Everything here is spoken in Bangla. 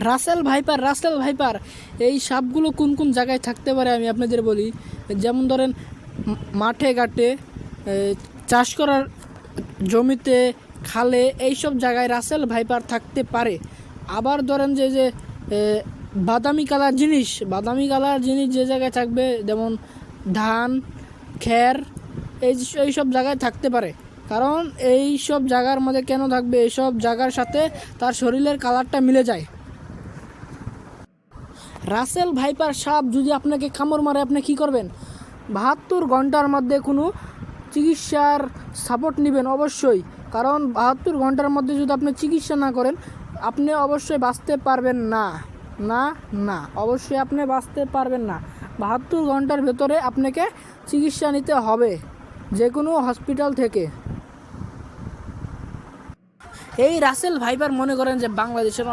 রাসেল ভাইপার এই সাপগুলো কোন কোন জায়গায় থাকতে পারে আমি আপনাদের বলি। যেমন ধরেন মাঠে ঘাটে, চাষ করার জমিতে, খালে, এইসব জায়গায় রাসেল ভাইপার থাকতে পারে। আবার ধরেন যে বাদামি কালার জিনিস যে জায়গায় থাকবে, যেমন ধান, খের, এইসব জায়গায় থাকতে পারে। কারণ এই সব জায়গার মধ্যে কেন থাকবে, এইসব জায়গার সাথে তার শরীরের কালারটা মিলে যায়। রাসেল ভাইপার সাপ যদি আপনাকে কামড় মারে, আপনি কি করবেন? 72 ঘন্টার মধ্যে কোনো চিকিৎসার সাপোর্ট নেবেন অবশ্যই। কারণ 72 ঘন্টার মধ্যে যদি আপনি চিকিৎসা না করেন, আপনি অবশ্যই বাঁচতে পারবেন না। অবশ্যই আপনি বাঁচতে পারবেন না। 72 ঘন্টার ভেতরে আপনাকে চিকিৎসা নিতে হবে যে কোনো হসপিটাল থেকে। এই রাসেল ভাইপার মনে করেন যে বাংলাদেশের